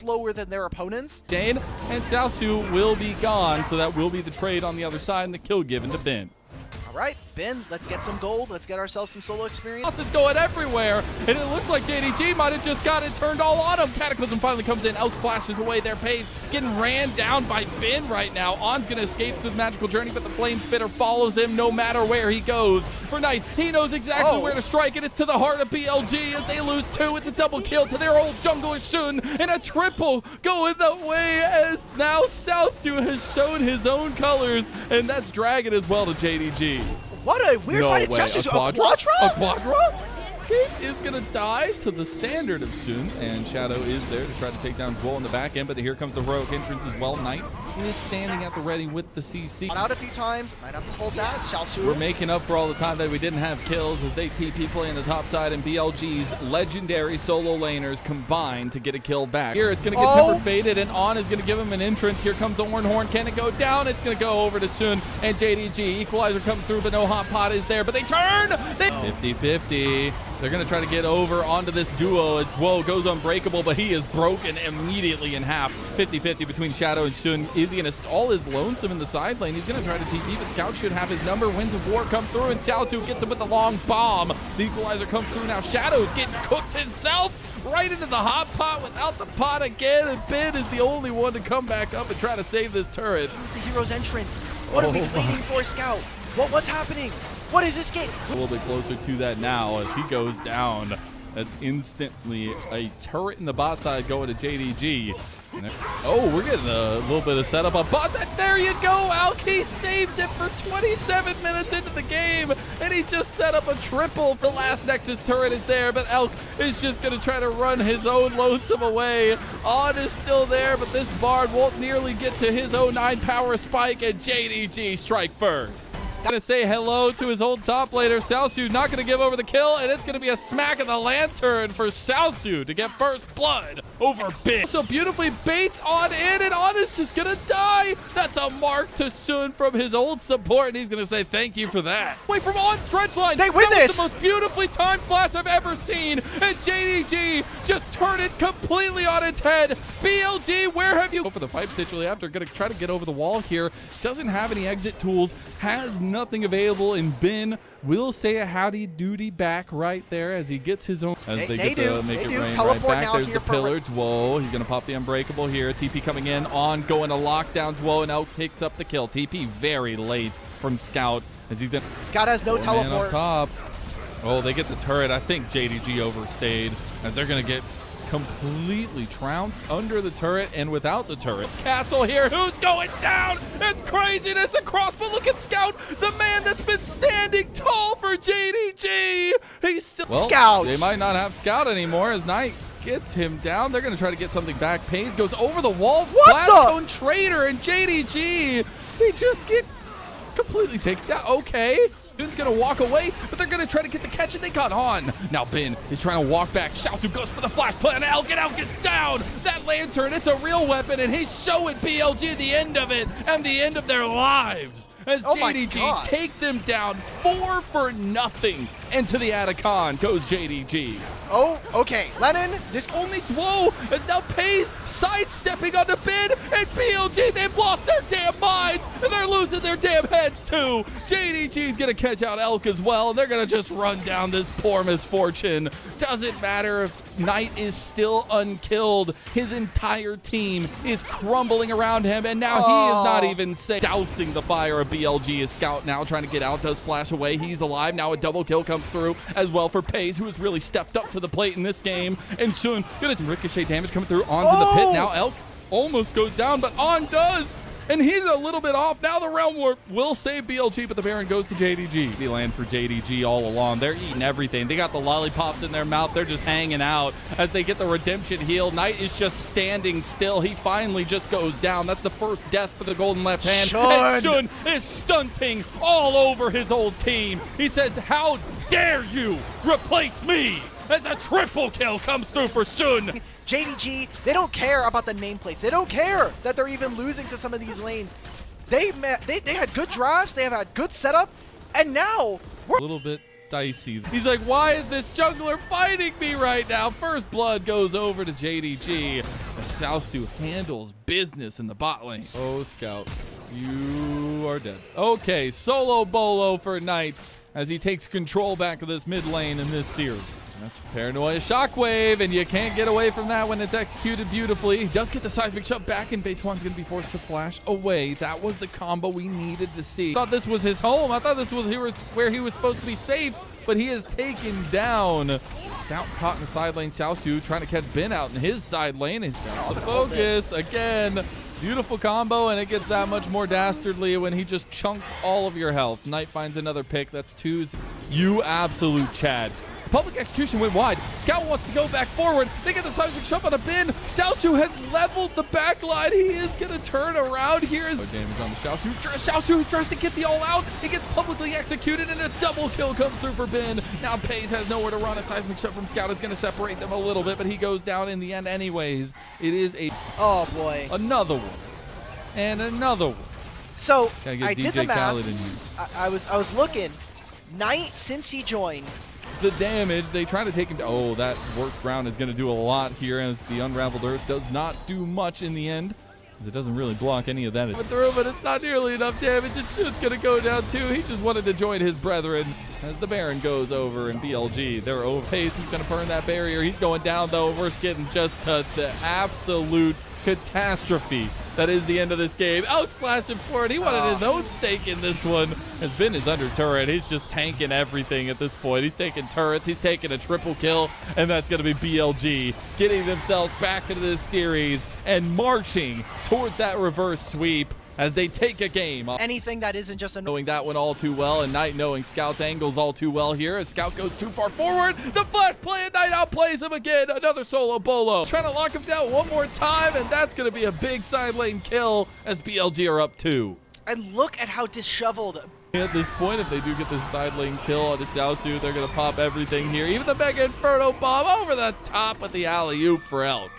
slower than their opponents. Jane and Xiaosu will be gone, so that will be the trade on the other side and the kill given to Ben. All right, Ben, let's get some gold. Let's get ourselves some solo experience. This is going everywhere, and it looks like JDG might have just got it turned all on him. Cataclysm finally comes in. Elk flashes away their pace, getting ran down by Ben right now. On's going to escape the magical journey, but the Flame Spitter follows him no matter where he goes. For Knight, he knows exactly where to strike, and it's to the heart of BLG. As they lose two, it's a double kill to their old jungler Shun, and a triple going the way as now Xiaosu has shown his own colors, and that's Dragon as well to JDG. What a weird fight. It's Xiaosu. A Quadra? A Quadra? He is going to die to the standard of Shun, and Shadow is there to try to take down Dwell in the back end, but here comes the heroic entrance as well. Knight is standing at the ready with the CC. Got out a few times, might have to hold that. Xiaosu. We're making up for all the time that we didn't have kills as they TP play on the top side, and BLG's legendary solo laners combine to get a kill back. Here it's going to get tempered faded, and On is going to give him an entrance. Here comes the Horn. Can it go down? It's going to go over to Shun and JDG. Equalizer comes through, but no hot pot is there, but they turn! 50-50. They're going to try to get over onto this duo. Dwo goes unbreakable, but he is broken immediately in half. 50-50 between Shadow and Shun. Is he going to stall his lonesome in the side lane? He's going to try to TP, but Scout should have his number. Winds of War come through, and Xiaosu gets him with the long bomb. The equalizer comes through now. Shadow's getting cooked himself right into the hot pot without the pot again, and Ben is the only one to come back up and try to save this turret. Who's the hero's entrance? What are we waiting for, Scout? What's happening? What is this game? A little bit closer to that now as he goes down. That's instantly a turret in the bot side going to JDG. Oh, we're getting a little bit of setup on bot side. There you go, Alki saved it for 27 minutes into the game, and he just set up a triple. The last Nexus turret is there, but Elk is just going to try to run his own lonesome away. On is still there, but this Bard won't nearly get to his 09 power spike, and JDG strike first. Gonna say hello to his old top laner. Xiaosu not gonna give over the kill, and it's gonna be a smack of the lantern for Xiaosu to get first blood over Ben. So beautifully baits On in, and On is just gonna die. That's a mark to Shun from his old support, and he's gonna say thank you for that. Wait from On dredge line. They win this. The most beautifully timed flash I've ever seen, and JDG just turned it completely on its head. BLG, where have you? Go for the pipe stitchly after. Gonna try to get over the wall here. Doesn't have any exit tools. Has nothing available, and Ben will say a howdy doody back right there as he gets his own. As they get to make it rain right back. There's the pillar. Dwo. He's going to pop the unbreakable here. TP coming in. On going to lock down Dwo, and Elk picks up the kill. TP very late from Scout as he's going. Scout has no teleport. Up top. Oh, they get the turret. I think JDG overstayed as they're going to get completely trounced under the turret and without the turret. Castle here, who's going down? It's craziness across, but look at Scout, the man that's been standing tall for JDG. He's still Scout. They might not have Scout anymore as Knight gets him down. They're going to try to get something back. Pays goes over the wall. Blastone Trader and JDG, they just get completely taken down. Okay. Ben's gonna walk away, but they're gonna try to get the catch, and they got On. Now Ben is trying to walk back. Xiaosu goes for the flash play, and Elk gets down. That lantern, it's a real weapon, and he's showing BLG the end of it and the end of their lives. As JDG take them down 4-0, and to the Atacon goes JDG. Oh, okay. Lennon, this only Dwo is now Pays sidestepping onto Ben, and BLG, they've lost their damn minds, and they're losing their damn heads too. JDG's gonna catch out Elk as well, and they're gonna just run down this poor misfortune. Doesn't matter if Knight is still unkilled. His entire team is crumbling around him, and now he is not even safe. Dousing the fire of BLG is Scout now trying to get out, does flash away. He's alive. Now a double kill comes through as well for Pays, who has really stepped up to the plate in this game. And Shun gonna ricochet damage coming through onto the pit. Now Elk almost goes down, but On does. And he's a little bit off. Now the Realm Warp will save BLG, but the Baron goes to JDG. The land for JDG all along. They're eating everything. They got the lollipops in their mouth. They're just hanging out as they get the redemption heal. Knight is just standing still. He finally just goes down. That's the first death for the golden left hand. And Shun is stunting all over his old team. He says, how dare you replace me? As a triple kill comes through for Shun. JDG, they don't care about the nameplates. They don't care that they're even losing to some of these lanes. They had good drafts. They have had good setup. And now we're a little bit dicey. He's like, why is this jungler fighting me right now? First blood goes over to JDG. Xiaosu handles business in the bot lane. Oh, Scout, you are dead. Okay, solo bolo for Knight as he takes control back of this mid lane in this series. That's Paranoia Shockwave, and you can't get away from that when it's executed beautifully. He does get the seismic shot back, and Beituan's going to be forced to flash away. That was the combo we needed to see. I thought this was his home. I thought this was where he was supposed to be safe, but he is taken down. Scout caught in the side lane. Xiaosu trying to catch Ben out in his side lane. He's got the focus again. Beautiful combo, and it gets that much more dastardly when he just chunks all of your health. Knight finds another pick. That's twos. You absolute Chad. Public execution went wide. Scout wants to go back forward. They get the seismic shove on a bin. Xiaosu has leveled the back line. He is going to turn around here. No damage on the Xiaosu. Xiaosu tries to get the all out. He gets publicly executed, and a double kill comes through for Bin. Now Pays has nowhere to run. A seismic shove from Scout is going to separate them a little bit, but he goes down in the end anyways. It is a... Oh, boy. Another one. And another one. So, Gotta get I DJ did the math. Khaled in here. I was looking. Knight, since he joined, the damage, they try to take him down. Oh, that worked ground is going to do a lot here as the Unraveled Earth does not do much in the end, as it doesn't really block any of that. Through, but it's not nearly enough damage. It's just going to go down too. He just wanted to join his brethren as the Baron goes over and BLG. They're over pace. He's going to burn that barrier. He's going down though. We're getting just to the absolute catastrophe that is the end of this game. Out flashing forward. He wanted his own stake in this one. Has been his under turret. He's just tanking everything at this point. He's taking turrets. He's taking a triple kill, and that's going to be BLG getting themselves back into this series and marching towards that reverse sweep as they take a game. Anything that isn't just a... Knowing that one all too well, and Knight knowing Scout's angles all too well here. As Scout goes too far forward, the flash play, and Knight outplays him again. Another solo bolo. Trying to lock him down one more time, and that's going to be a big side lane kill as BLG are up 2. And look at how disheveled... At this point, if they do get this side lane kill on the Xiaosu, they're going to pop everything here. Even the Mega Inferno bomb over the top with the alley-oop for Elk.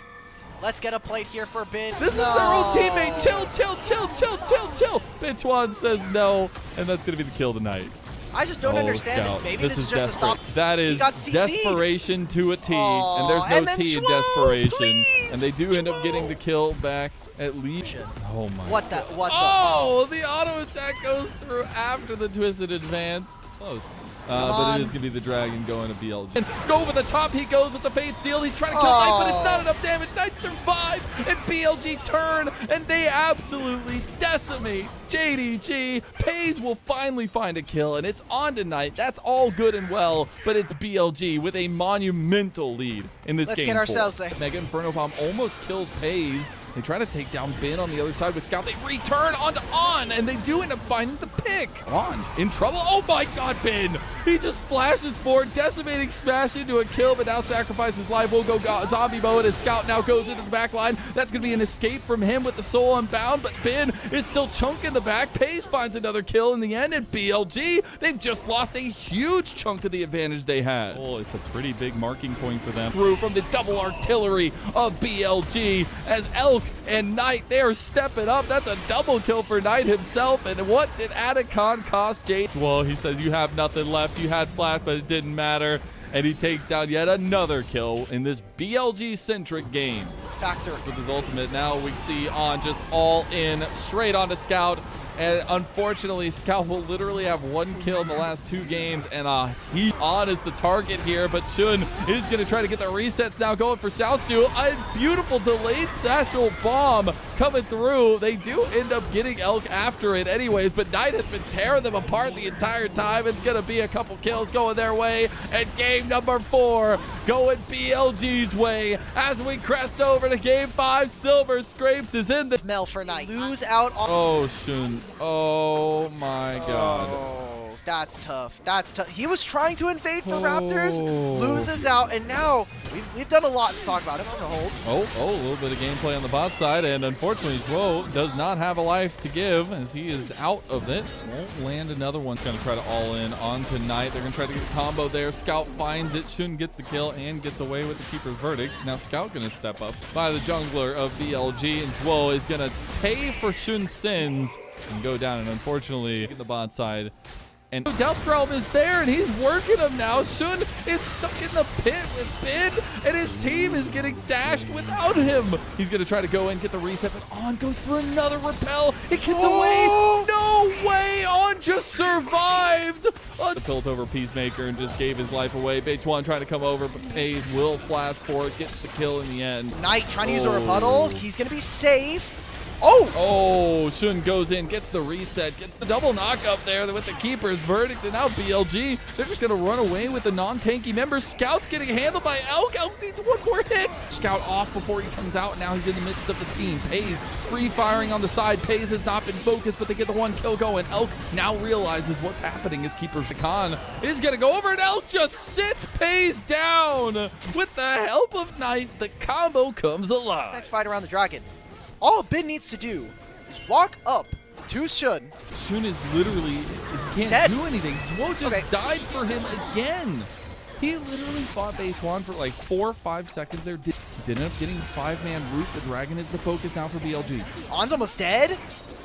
Let's get a plate here for Bin. This is their own teammate. Chill, chill, chill, chill, chill, chill. Beituan says no, and that's going to be the kill tonight. I just don't understand Scout. it. Maybe this is just desperate. a stop. That is desperation to a T, and there's no T in desperation. Please. And they do end up getting the kill back at least. Oh my. What the? The auto attack goes through after the twisted advance. Close. But it is going to be the Dragon going to BLG. And go over the top, he goes with the Fade Seal. He's trying to kill Knight, but it's not enough damage. Knight survive, and BLG turn, and they absolutely decimate JDG. Pays will finally find a kill, and it's on to Knight. That's all good and well, but it's BLG with a monumental lead in this game. Let's get ourselves there. Mega Inferno Bomb almost kills Pays. They try to take down Bin on the other side with Scout. They return onto On, and they do end up finding the pick. On in trouble. Oh my God, Bin! He just flashes forward, decimating Smash into a kill, but now sacrifices life. We'll go zombie mode as Scout now goes into the back line. That's going to be an escape from him with the soul unbound, but Bin is still chunking the back. Pays finds another kill in the end, and BLG, they've just lost a huge chunk of the advantage they had. Oh, it's a pretty big marking point for them. Through from the double artillery of BLG as Elk and Knight, they are stepping up. That's a double kill for Knight himself. And what did Adacon cost Jade? Well, he says, you have nothing left. You had flash, but it didn't matter. And he takes down yet another kill in this BLG-centric game. Factor. With his ultimate, now we see On just all in, straight onto Scout. And unfortunately, Scout will literally have one kill in the last 2 games, and he On is the target here, but Shun is going to try to get the resets now going for Xiaosu. A beautiful delayed special bomb coming through. They do end up getting Elk after it anyways, but Knight has been tearing them apart the entire time. It's going to be a couple kills going their way, and game number 4 going BLG's way as we crest over to game 5. Silver Scrapes is in the Mel for Knight. Lose out on... Oh, Shun. Oh my God. Oh, that's tough. That's tough. He was trying to invade for Raptors, loses out, and now we've done a lot to talk about him on the hold. Oh, a little bit of gameplay on the bot side, and unfortunately, Zwo does not have a life to give as he is out of it. Won't land another one. Going to try to all in on tonight. They're going to try to get a combo there. Scout finds it. Shun gets the kill and gets away with the keeper's verdict. Now Scout going to step up by the jungler of BLG, and Zwo is going to pay for Shun's sins and go down, and unfortunately the bot side And Death Realm is there, and he's working him now. Shun is stuck in the pit with Bin, and his team is getting dashed without him. He's going to try to go in, get the reset, but On goes for another repel. It gets away. No way. On just survived. Built over Peacemaker and just gave his life away. Bejuan trying to come over, but Pays will flash for it, gets the kill in the end. Knight trying to use a rebuttal. He's going to be safe. Oh, Shun goes in, gets the reset, gets the double knock up there with the keeper's verdict, and now BLG, they're just going to run away with the non-tanky members. Scout's getting handled by Elk. Elk needs one more hit. Scout off before he comes out. Now he's in the midst of the team. Pays free firing on the side. Pays has not been focused, but they get the one kill going. Elk now realizes what's happening. His keeper Khan is going to go over, and Elk just sits Pays down. With the help of Knight, the combo comes alive. Next fight around the dragon. All Bin needs to do is walk up to Shun. Shun is literally, he can't dead. do anything. Dwo just died for him again. He literally fought Bejuan for like 4 or 5 seconds there. He did end up getting 5-man root. The dragon is the focus now for BLG. On's almost dead.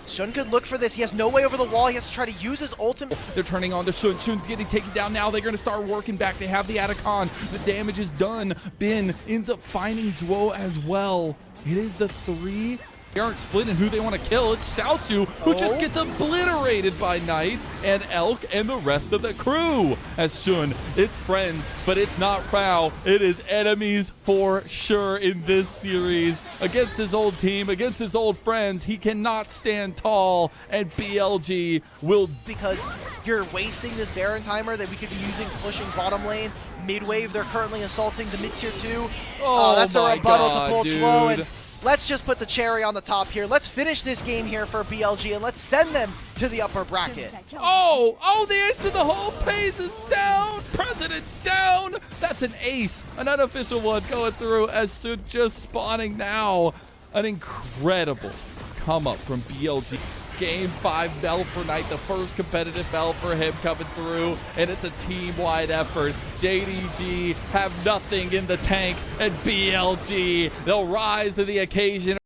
Shun could look for this. He has no way over the wall. He has to try to use his ultimate. They're turning on to Shun. Shun's getting taken down now. They're going to start working back. They have the Atacon. The damage is done. Bin ends up finding Dwo as well. It is the 3. They aren't splitting who they want to kill. It's Xiaosu who just gets obliterated by Knight and Elk and the rest of the crew. As Shun, it's friends, but it's not Prow. It is enemies for sure in this series. Against his old team, against his old friends, he cannot stand tall, and BLG will... Because you're wasting this Baron timer that we could be using pushing bottom lane. Mid-wave, they're currently assaulting the mid-tier 2. That's a rebuttal to pull Dwo, and let's just put the cherry on the top here. Let's finish this game here for BLG, and let's send them to the upper bracket. The ace in the hole. Pays is down. President down. That's an ace, an unofficial one going through as Sun just spawning now. An incredible come up from BLG. Game 5 bell for Knight, the first competitive bell for him coming through, and it's a team-wide effort. JDG have nothing in the tank, and BLG, they'll rise to the occasion.